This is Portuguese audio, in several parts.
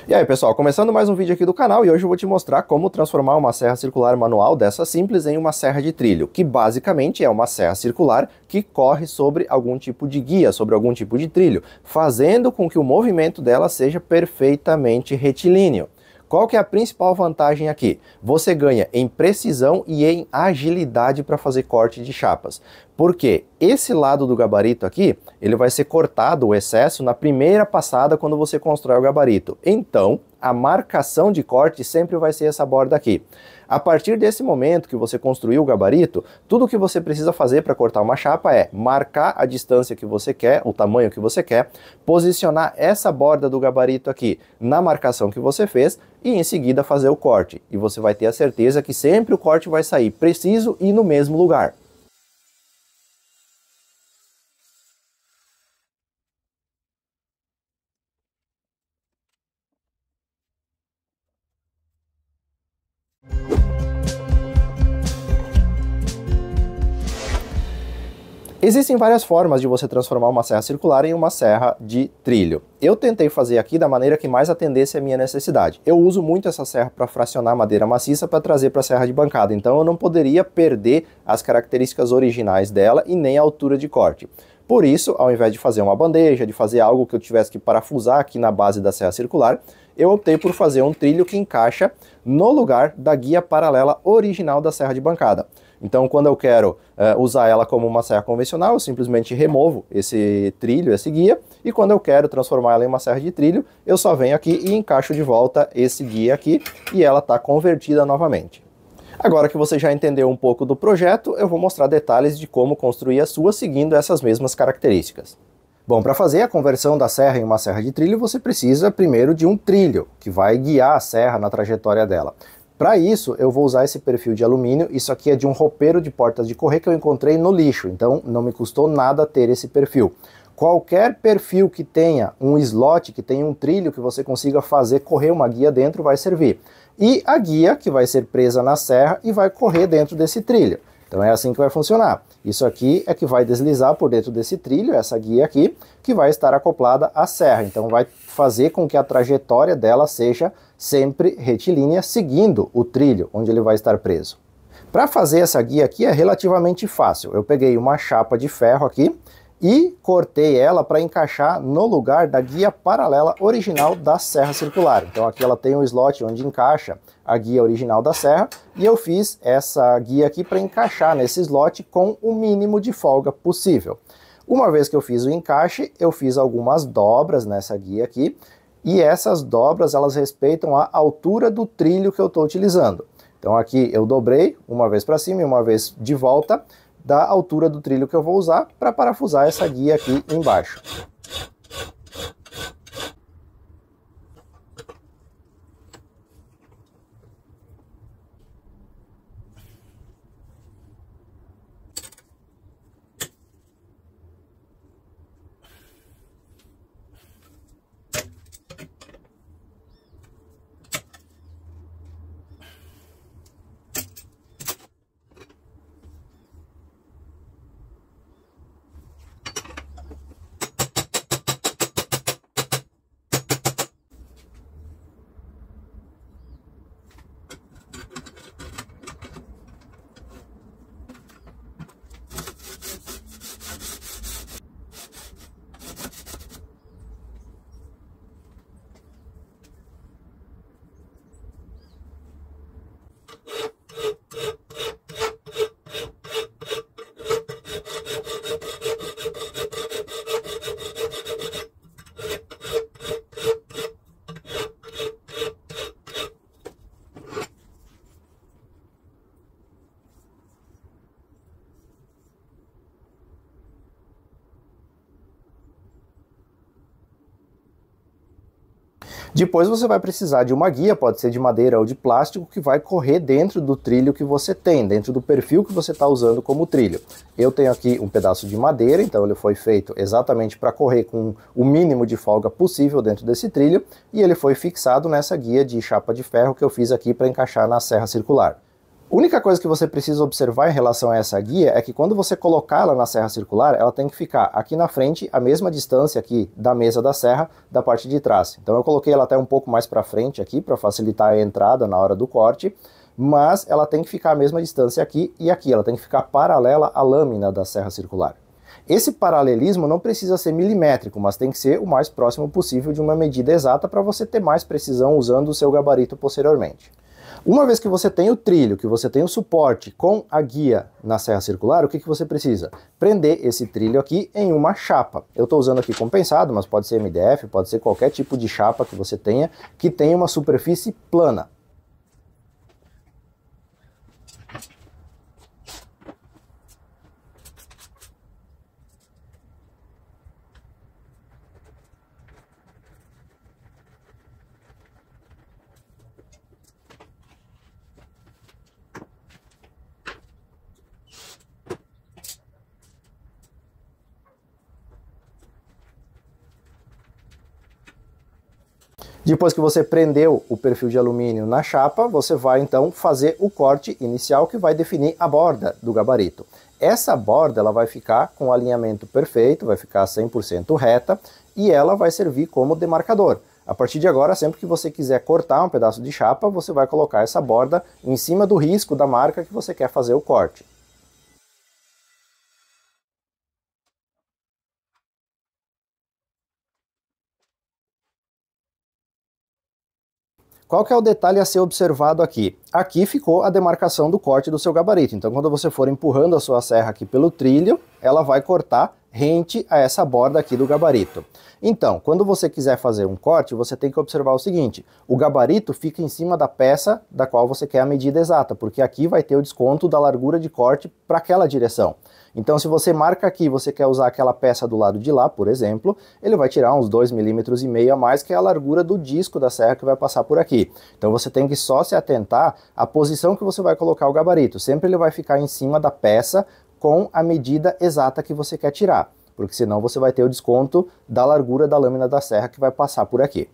E aí pessoal, começando mais um vídeo aqui do canal e hoje eu vou te mostrar como transformar uma serra circular manual dessa simples em uma serra de trilho, que basicamente é uma serra circular que corre sobre algum tipo de guia, sobre algum tipo de trilho, fazendo com que o movimento dela seja perfeitamente retilíneo. Qual que é a principal vantagem aqui? Você ganha em precisão e em agilidade para fazer corte de chapas. Porque esse lado do gabarito aqui, ele vai ser cortado, o excesso, na primeira passada quando você constrói o gabarito. Então, a marcação de corte sempre vai ser essa borda aqui. A partir desse momento que você construiu o gabarito, tudo que você precisa fazer para cortar uma chapa é marcar a distância que você quer, o tamanho que você quer, posicionar essa borda do gabarito aqui na marcação que você fez e em seguida fazer o corte. E você vai ter a certeza que sempre o corte vai sair preciso e no mesmo lugar. Existem várias formas de você transformar uma serra circular em uma serra de trilho. Eu tentei fazer aqui da maneira que mais atendesse a minha necessidade. Eu uso muito essa serra para fracionar madeira maciça para trazer para a serra de bancada, então eu não poderia perder as características originais dela e nem a altura de corte. Por isso, ao invés de fazer uma bandeja, de fazer algo que eu tivesse que parafusar aqui na base da serra circular, eu optei por fazer um trilho que encaixa no lugar da guia paralela original da serra de bancada. Então, quando eu quero usar ela como uma serra convencional, eu simplesmente removo esse trilho, esse guia, e quando eu quero transformar ela em uma serra de trilho, eu só venho aqui e encaixo de volta esse guia aqui, e ela está convertida novamente. Agora que você já entendeu um pouco do projeto, eu vou mostrar detalhes de como construir a sua seguindo essas mesmas características. Bom, para fazer a conversão da serra em uma serra de trilho, você precisa primeiro de um trilho, que vai guiar a serra na trajetória dela. Para isso, eu vou usar esse perfil de alumínio. Isso aqui é de um roupeiro de portas de correr que eu encontrei no lixo, então não me custou nada ter esse perfil. Qualquer perfil que tenha um slot, que tenha um trilho que você consiga fazer correr uma guia dentro vai servir. E a guia que vai ser presa na serra e vai correr dentro desse trilho. Então é assim que vai funcionar. Isso aqui é que vai deslizar por dentro desse trilho, essa guia aqui, que vai estar acoplada à serra. Então vai fazer com que a trajetória dela seja sempre retilínea, seguindo o trilho onde ele vai estar preso. Para fazer essa guia aqui é relativamente fácil. Eu peguei uma chapa de ferro aqui e cortei ela para encaixar no lugar da guia paralela original da serra circular. Então aqui ela tem um slot onde encaixa a guia original da serra e eu fiz essa guia aqui para encaixar nesse slot com o mínimo de folga possível. Uma vez que eu fiz o encaixe, eu fiz algumas dobras nessa guia aqui e essas dobras elas respeitam a altura do trilho que eu estou utilizando. Então aqui eu dobrei uma vez para cima e uma vez de volta da altura do trilho que eu vou usar para parafusar essa guia aqui embaixo. Depois você vai precisar de uma guia, pode ser de madeira ou de plástico, que vai correr dentro do trilho que você tem, dentro do perfil que você está usando como trilho. Eu tenho aqui um pedaço de madeira, então ele foi feito exatamente para correr com o mínimo de folga possível dentro desse trilho, e ele foi fixado nessa guia de chapa de ferro que eu fiz aqui para encaixar na serra circular. A única coisa que você precisa observar em relação a essa guia é que quando você colocar ela na serra circular, ela tem que ficar aqui na frente, a mesma distância aqui da mesa da serra, da parte de trás. Então eu coloquei ela até um pouco mais para frente aqui, para facilitar a entrada na hora do corte, mas ela tem que ficar a mesma distância aqui e aqui, ela tem que ficar paralela à lâmina da serra circular. Esse paralelismo não precisa ser milimétrico, mas tem que ser o mais próximo possível de uma medida exata para você ter mais precisão usando o seu gabarito posteriormente. Uma vez que você tem o trilho, que você tem o suporte com a guia na serra circular, o que você precisa? Prender esse trilho aqui em uma chapa. Eu estou usando aqui compensado, mas pode ser MDF, pode ser qualquer tipo de chapa que você tenha, que tenha uma superfície plana. Depois que você prendeu o perfil de alumínio na chapa, você vai então fazer o corte inicial que vai definir a borda do gabarito. Essa borda ela vai ficar com o alinhamento perfeito, vai ficar 100% reta e ela vai servir como demarcador. A partir de agora, sempre que você quiser cortar um pedaço de chapa, você vai colocar essa borda em cima do risco da marca que você quer fazer o corte. Qual que é o detalhe a ser observado aqui? Aqui ficou a demarcação do corte do seu gabarito. Então, quando você for empurrando a sua serra aqui pelo trilho, ela vai cortar rente a essa borda aqui do gabarito. Então, quando você quiser fazer um corte, você tem que observar o seguinte: o gabarito fica em cima da peça da qual você quer a medida exata, porque aqui vai ter o desconto da largura de corte para aquela direção. Então, se você marca aqui, você quer usar aquela peça do lado de lá, por exemplo, ele vai tirar uns 2,5 mm a mais, que é a largura do disco da serra que vai passar por aqui. Então, você tem que só se atentar à posição que você vai colocar o gabarito. Sempre ele vai ficar em cima da peça com a medida exata que você quer tirar, porque senão você vai ter o desconto da largura da lâmina da serra que vai passar por aqui.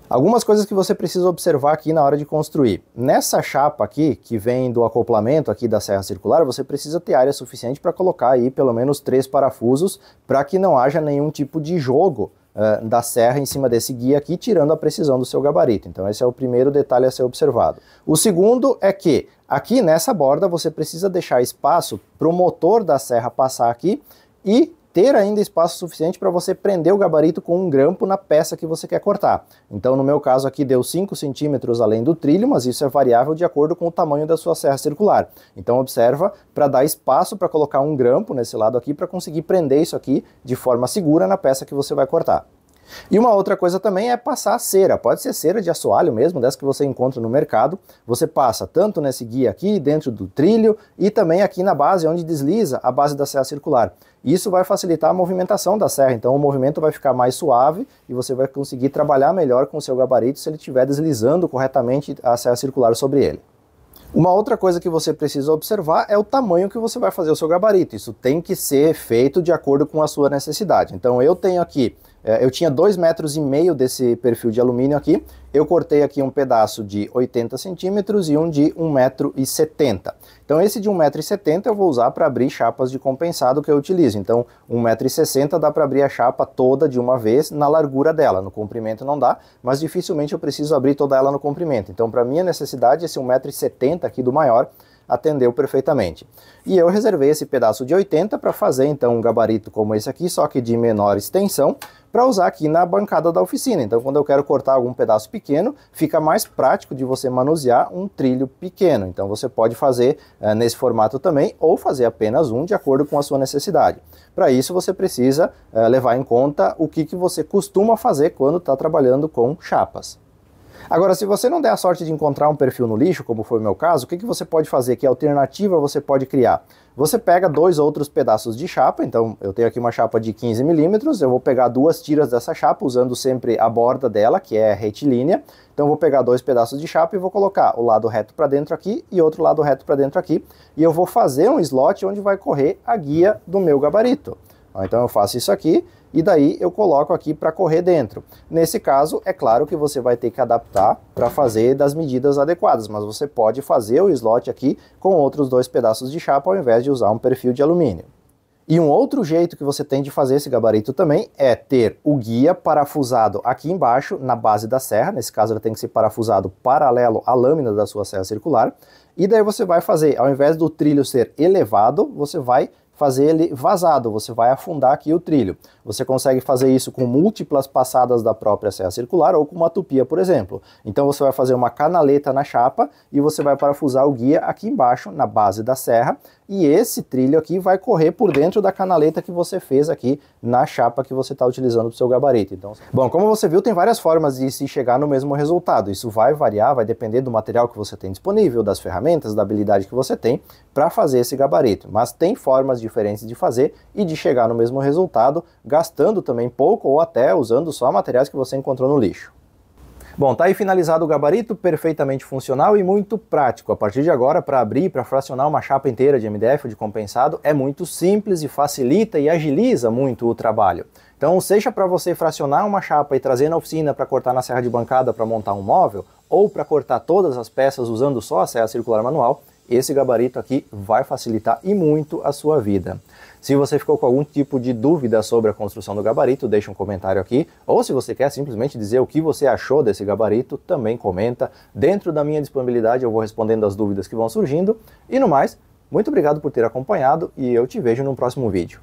Algumas coisas que você precisa observar aqui na hora de construir. Nessa chapa aqui, que vem do acoplamento aqui da serra circular, você precisa ter área suficiente para colocar aí pelo menos 3 parafusos para que não haja nenhum tipo de jogo da serra em cima desse guia aqui, tirando a precisão do seu gabarito. Então esse é o primeiro detalhe a ser observado. O segundo é que aqui nessa borda você precisa deixar espaço para o motor da serra passar aqui e ter ainda espaço suficiente para você prender o gabarito com um grampo na peça que você quer cortar. Então no meu caso aqui deu 5 centímetros além do trilho, mas isso é variável de acordo com o tamanho da sua serra circular. Então observa para dar espaço para colocar um grampo nesse lado aqui para conseguir prender isso aqui de forma segura na peça que você vai cortar. E uma outra coisa também é passar cera, pode ser cera de assoalho mesmo, dessa que você encontra no mercado. Você passa tanto nesse guia aqui, dentro do trilho, e também aqui na base, onde desliza a base da serra circular. Isso vai facilitar a movimentação da serra, então o movimento vai ficar mais suave e você vai conseguir trabalhar melhor com o seu gabarito se ele estiver deslizando corretamente a serra circular sobre ele. Uma outra coisa que você precisa observar é o tamanho que você vai fazer o seu gabarito. Isso tem que ser feito de acordo com a sua necessidade. Então eu tenho aqui, eu tinha 2,5 metros desse perfil de alumínio aqui, eu cortei aqui um pedaço de 80 centímetros e um de 1,70 m. Então esse de 1,70 m eu vou usar para abrir chapas de compensado que eu utilizo. Então 1,60 m dá para abrir a chapa toda de uma vez na largura dela, no comprimento não dá, mas dificilmente eu preciso abrir toda ela no comprimento. Então para minha necessidade esse 1,70 m aqui do maior atendeu perfeitamente. E eu reservei esse pedaço de 80 para fazer então um gabarito como esse aqui, só que de menor extensão, para usar aqui na bancada da oficina. Então quando eu quero cortar algum pedaço pequeno, fica mais prático de você manusear um trilho pequeno. Então você pode fazer nesse formato também, ou fazer apenas um de acordo com a sua necessidade. Para isso você precisa levar em conta o que você costuma fazer quando está trabalhando com chapas. Agora, se você não der a sorte de encontrar um perfil no lixo, como foi o meu caso, o que você pode fazer? Que alternativa você pode criar? Você pega 2 outros pedaços de chapa, então eu tenho aqui uma chapa de 15 milímetros, eu vou pegar 2 tiras dessa chapa, usando sempre a borda dela, que é retilínea. Então eu vou pegar 2 pedaços de chapa e vou colocar o lado reto para dentro aqui e outro lado reto para dentro aqui. E eu vou fazer um slot onde vai correr a guia do meu gabarito. Então eu faço isso aqui e daí eu coloco aqui para correr dentro. Nesse caso, é claro que você vai ter que adaptar para fazer das medidas adequadas, mas você pode fazer o slot aqui com outros 2 pedaços de chapa ao invés de usar um perfil de alumínio. E um outro jeito que você tem de fazer esse gabarito também é ter o guia parafusado aqui embaixo, na base da serra. Nesse caso ele tem que ser parafusado paralelo à lâmina da sua serra circular. E daí você vai fazer, ao invés do trilho ser elevado, você vai fazer ele vazado, você vai afundar aqui o trilho. Você consegue fazer isso com múltiplas passadas da própria serra circular ou com uma tupia, por exemplo. Então você vai fazer uma canaleta na chapa e você vai parafusar o guia aqui embaixo, na base da serra, e esse trilho aqui vai correr por dentro da canaleta que você fez aqui na chapa que você está utilizando para o seu gabarito. Então, bom, como você viu, tem várias formas de se chegar no mesmo resultado. Isso vai variar, vai depender do material que você tem disponível, das ferramentas, da habilidade que você tem para fazer esse gabarito. Mas tem formas diferentes de fazer e de chegar no mesmo resultado, gastando também pouco ou até usando só materiais que você encontrou no lixo. Bom, tá aí finalizado o gabarito, perfeitamente funcional e muito prático. A partir de agora, para abrir, para fracionar uma chapa inteira de MDF ou de compensado, é muito simples e facilita e agiliza muito o trabalho. Então, seja para você fracionar uma chapa e trazer na oficina para cortar na serra de bancada para montar um móvel, ou para cortar todas as peças usando só a serra circular manual, esse gabarito aqui vai facilitar e muito a sua vida. Se você ficou com algum tipo de dúvida sobre a construção do gabarito, deixa um comentário aqui, ou se você quer simplesmente dizer o que você achou desse gabarito, também comenta. Dentro da minha disponibilidade eu vou respondendo as dúvidas que vão surgindo. E no mais, muito obrigado por ter acompanhado e eu te vejo no próximo vídeo.